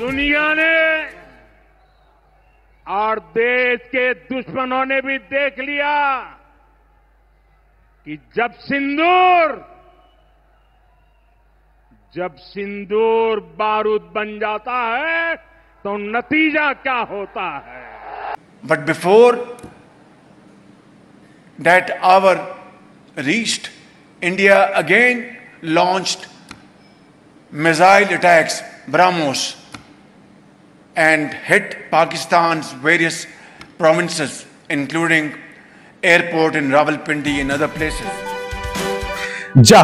दुनिया ने और देश के दुश्मनों ने भी देख लिया कि जब सिंदूर बारूद बन जाता है तो नतीजा क्या होता है। But before that hour reached, India again launched missile attacks, BrahMos, and hit Pakistan's various provinces, including airport in Rawalpindi and other places. যা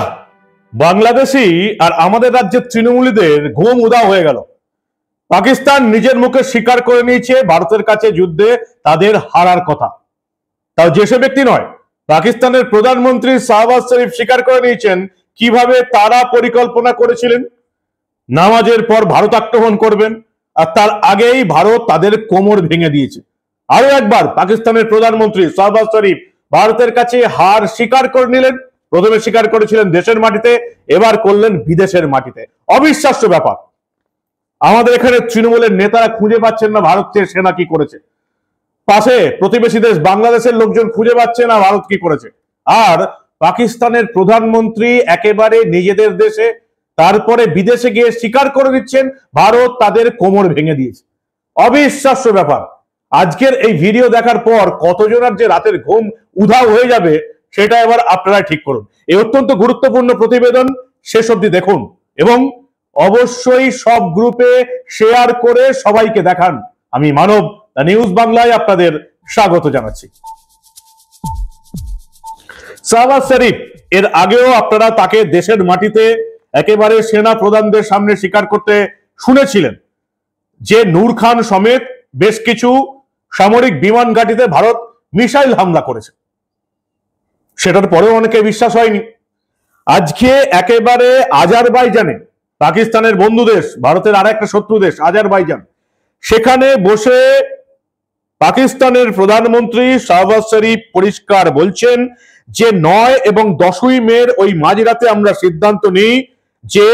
বাংলাদেশি আর আমাদের রাজ্যের তৃণমূলীদের ঘুম উধাও হয়ে গেল। পাকিস্তান নিজের মুখে স্বীকার করে নিয়েছে ভারতের কাছে যুদ্ধে তাদের হারার কথা। তাও যে সে ব্যক্তি নয়, পাকিস্তানের প্রধানমন্ত্রী শাহবাজ শরীফ স্বীকার করে নিয়েছেন কিভাবে তারা পরিকল্পনা করেছিলেন নামাজের পর ভারত আক্রমণ করবেন, আর তার আগেই ভারত তাদের কোমর ভেঙে দিয়েছে। আরো একবার পাকিস্তানের প্রধানমন্ত্রী শাহবাজ শরীফ ভারতের কাছে হার স্বীকার করে নিলেন। প্রথমে স্বীকার করেছিলেন দেশের মাটিতে, এবার করলেন বিদেশের মাটিতে। অবিশ্বাস্য ব্যাপার। আমাদের এখানে তৃণমূলের নেতারা খুঁজে পাচ্ছেন না ভারতের সেনা কি করেছে, পাশে প্রতিবেশী দেশ বাংলাদেশের লোকজন খুঁজে পাচ্ছে না ভারত কি করেছে, আর পাকিস্তানের প্রধানমন্ত্রী একেবারে নিজেদের দেশে তারপরে বিদেশে গিয়ে স্বীকার করে দিচ্ছেন ভারত তাদের কোমর ভেঙে দিয়েছে। অবিশ্বাস্য ব্যাপার। আজকের এই ভিডিও দেখার পর কতজনের যে রাতের ঘুম উধাও হয়ে যাবে সেটা এবার আপনারা ঠিক করুন। এই অত্যন্ত গুরুত্বপূর্ণ প্রতিবেদন শেষ অবধি দেখুন এবং অবশ্যই সব গ্রুপে শেয়ার করে সবাইকে দেখান। আমি মানব, দ্য নিউজ বাংলায় আপনাদের স্বাগত জানাচ্ছি। শাহবাজ শরীফ এর আগেও আপনারা তাকে দেশের মাটিতে একেবারে সেনা প্রধানদের সামনে স্বীকার করতে শুনেছিলেন যে নূর খান সমেত বেশ কিছু সামরিক বিমান ঘাঁটিতে ভারত মিসাইল হামলা করেছে। সেটার পরেও অনেকে বিশ্বাস হয়নি। আজকে একেবারে আজারবাইজানে, পাকিস্তানের বন্ধু দেশ, ভারতের আর একটা শত্রু দেশ আজারবাইজান, সেখানে বসে পাকিস্তানের প্রধানমন্ত্রী শাহবাজ শরীফ পরিষ্কার বলছেন যে 9 এবং 10ই মের ওই মাঝরাতে আমরা সিদ্ধান্ত নিই যে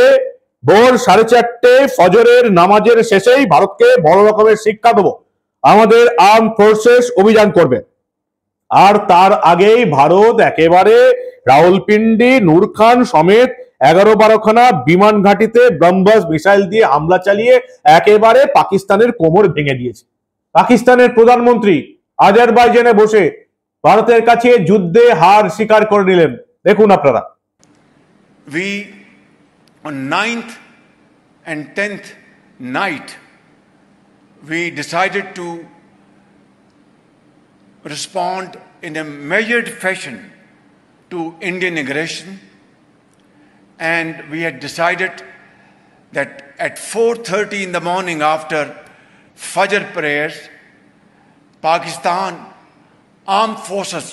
ভোর 4:30 ফজরের নামাজের শেষেই ভারতকে বড় রকমের শিক্ষা দেবো, আমাদের আর্ম ফোর্সেস অভিযান করবে। আর তার আগেই ভারত একেবারে রাওয়ালপিন্ডি, নূর খান সমেত 11-12 খানা বিমান ঘাঁটিতে ব্রহ্মস মিসাইল দিয়ে হামলা চালিয়ে একেবারে পাকিস্তানের কোমর ভেঙে দিয়েছে। পাকিস্তানের প্রধানমন্ত্রী আজারবাইজানে বসে ভারতের কাছে যুদ্ধে হার স্বীকার করে নিলেন। দেখুন আপনারা। We on 9th and 10th night we decided to respond in a measured fashion to Indian aggression, and we had decided that at 4:30 in the morning after Fajr prayers, Pakistan armed forces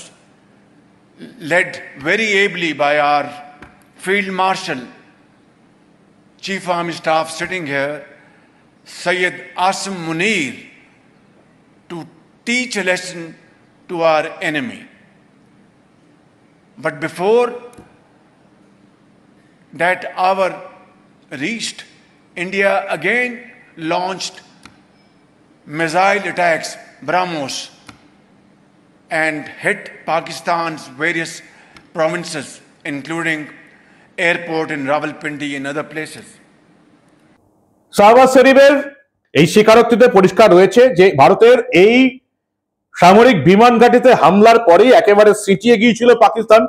led very ably by our Field Marshal, Chief Army Staff sitting here, Syed Asim Munir, to teach a lesson to our enemy. But before that hour reached, India again launched missile attacks, BrahMos, and hit Pakistan's various provinces, including airport in Rawalpindi and other places. Shahbaz শরীফের এই স্বীকারোক্তিতে পরিষ্কার রয়েছে যে ভারতের এই সামরিক বিমান ঘাঁটিতে হামলার পরেই একেবারে সিটিয়ে গিয়েছিল পাকিস্তান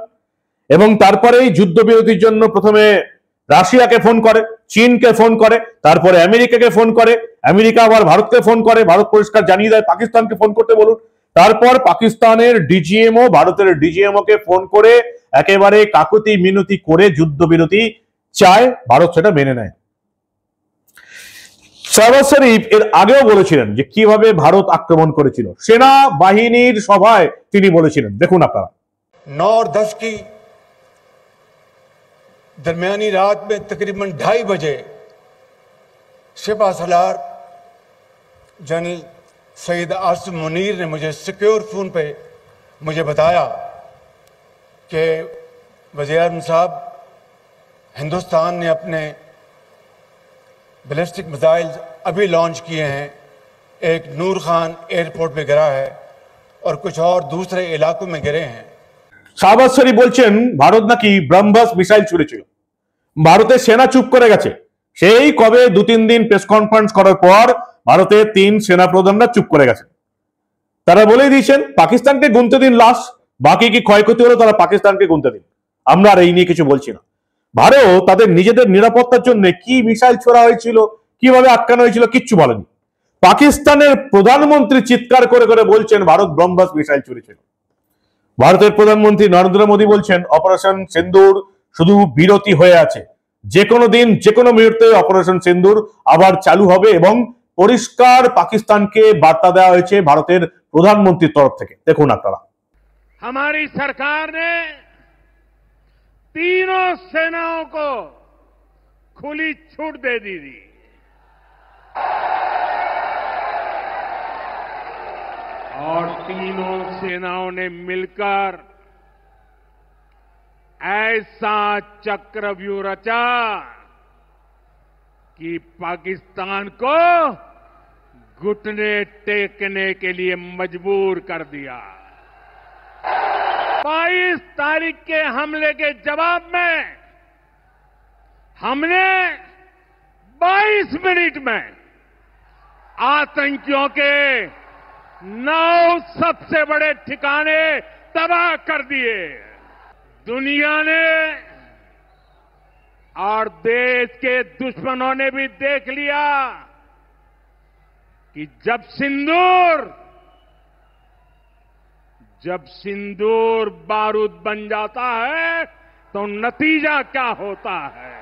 এবং তারপরেই যুদ্ধবিরতির জন্য প্রথমে রাশিয়াকে ফোন করে, চীনকে ফোন করে, তারপরে আমেরিকাকে ফোন করে, আমেরিকা আবার ভারতকে ফোন করে, ভারত পরিষ্কার জানিয়ে দেয় পাকিস্তানকে ফোন করতে বলুন। তারপর পাকিস্তানের ডিজিএমও ভারতের ডিজিএমও কে ফোন করে একেবারে কাকুতি মিনতি করে যুদ্ধবিরতি চায়, ভারত সেটা মেনে নেয়। শাহবাজ শরীফ এর আগেও বলেছিলেন যে কিভাবে ভারত আক্রমণ করেছিল, সেনা বাহিনীর সভায় তিনি বলেছিলেন। দেখুন আপনারা। 9 और 10 की दरमियानी रात में तकरीबन 2:30 बजे सिपा सलार जनरल सैयद आसिम मुनीर ने मुझे सिक्योर फोन पे मुझे बताया कि वज़ीर आज़म साहब, हिंदुस्तान ने अपने बैलिस्टिक मिसाइल अभी लॉन्च किए हैं। एक नूर खान एयरपोर्ट पे गिरा है और कुछ और दूसरे इलाकों में गिरे हैं। শাহবাজ শরীফ বলছেন ভারত নাকি ব্রহ্মস মিসাইল ছুড়েছিল, ভারতের সেনা চুপ করে গেছে। সেই কবে 2-3 দিন প্রেস কনফারেন্স করার পর ভারতের 3 সেনা প্রধানরা চুপ করে গেছে। তারা বলেই দিয়েছেন পাকিস্তানকে গুনতে দিন লাশ, বাকি কি ক্ষয়ক্ষতি হলো তারা পাকিস্তানকে গুনতে দিন, আমরা আর এই নিয়ে কিছু বলছি না। ভারত তাদের নিজেদের নিরাপত্তার জন্য কি মিসাইল ছোড়া হয়েছিল, কিভাবে আটকানো হয়েছিল কিচ্ছু বলেনি। পাকিস্তানের প্রধানমন্ত্রী চিৎকার করে করে বলছেন ভারত ব্রহ্মস মিসাইল ছুড়েছিল। ভারতের প্রধানমন্ত্রী নরেন্দ্র মোদী বলছেন অপারেশন সিন্দুর শুধু বিরতি হয়ে আছে, যে কোনো দিন যে কোনো মুহূর্তে অপারেশন সিন্দুর আবার চালু হবে এবং পরিষ্কার পাকিস্তানকে বার্তা দেওয়া হয়েছে ভারতের প্রধানমন্ত্রীর তরফ থেকে। দেখুন আপনারা। हमारी सरकार ने तीनों सेनाओं को खुली छूट दे दी थी। और तीनों सेनाओं ने मिलकर ऐसा चक्रव्यूह रचा कि पाकिस्तान को घुटने टेकने के लिए मजबूर कर दिया। 22 तारीख के हमले के जवाब में हमने 22 मिनट में आतंकियों के 9 सबसे बड़े ठिकाने तबाह कर दिए। दुनिया ने और देश के दुश्मनों ने भी देख लिया कि जब सिंदूर बारूद बन जाता है तो नतीजा क्या होता है।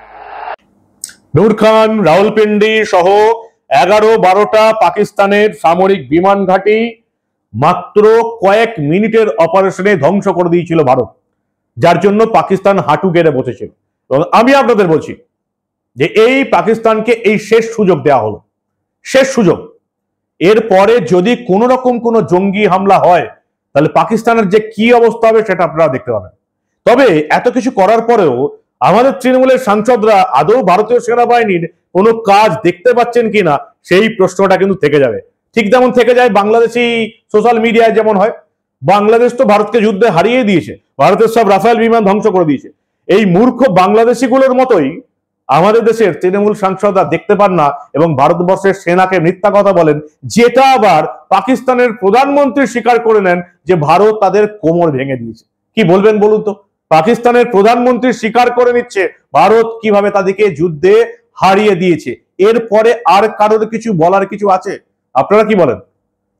নূর খান, রাওয়ালপিন্ডি সহ 11-12টা পাকিস্তানের সামরিক বিমান ঘাঁটি মাত্র কয়েক মিনিটের অপারেশনে ধ্বংস করে দিয়েছিল ভারত, যার জন্য পাকিস্তান হাঁটু গেড়ে বসেছিল। এবং আমি আপনাদের বলছি যে এই পাকিস্তানকে এই শেষ সুযোগ দেওয়া হলো, শেষ সুযোগ। এরপরে যদি কোনো রকম কোনো জঙ্গি হামলা হয় তাহলে পাকিস্তানের যে কি অবস্থা হবে সেটা আপনারা দেখতে পাবেন। তবে এত কিছু করার পরেও আমাদের তৃণমূলের সাংসদরা আদৌ ভারতীয় সেনাবাহিনীর কোনো কাজ দেখতে পাচ্ছেন কিনা সেই প্রশ্নটা কিন্তু থেকে যাবে। ঠিক যেমন থেকে যায় বাংলাদেশি সোশ্যাল মিডিয়ায় যেমন হয়, বাংলাদেশ তো ভারতকে যুদ্ধে হারিয়ে দিয়েছে, ভারতের সব রাফেল বিমান ধ্বংস করে দিয়েছে। এই মূর্খ বাংলাদেশিগুলোর মতোই আমাদের দেশের তৃণমূল সাংসদরা দেখতে পান না এবং ভারতবর্ষের সেনাকে মিথ্যা কথা বলেন, যেটা আবার পাকিস্তানের প্রধানমন্ত্রী স্বীকার করে নেন যে ভারত তাদের কোমর ভেঙে দিয়েছে। কি বলবেন বলুন তো? পাকিস্তানের প্রধানমন্ত্রী স্বীকার করে নিচ্ছে ভারত কিভাবে তাদেরকে যুদ্ধে হারিয়ে দিয়েছে। এরপরে আর কারোর কিছু বলার কিছু আছে? আপনারা কি বলেন?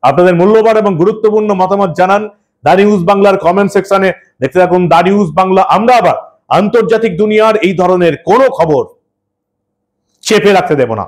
আপনাদের মূল্যবান এবং গুরুত্বপূর্ণ মতামত জানান দা নিউজ বাংলার কমেন্ট সেকশনে। দেখতে থাকুন দা নিউজ বাংলা। আমরা আবার আন্তর্জাতিক দুনিয়ার এই ধরনের কোনো খবর চেপে রাখতে দেব না।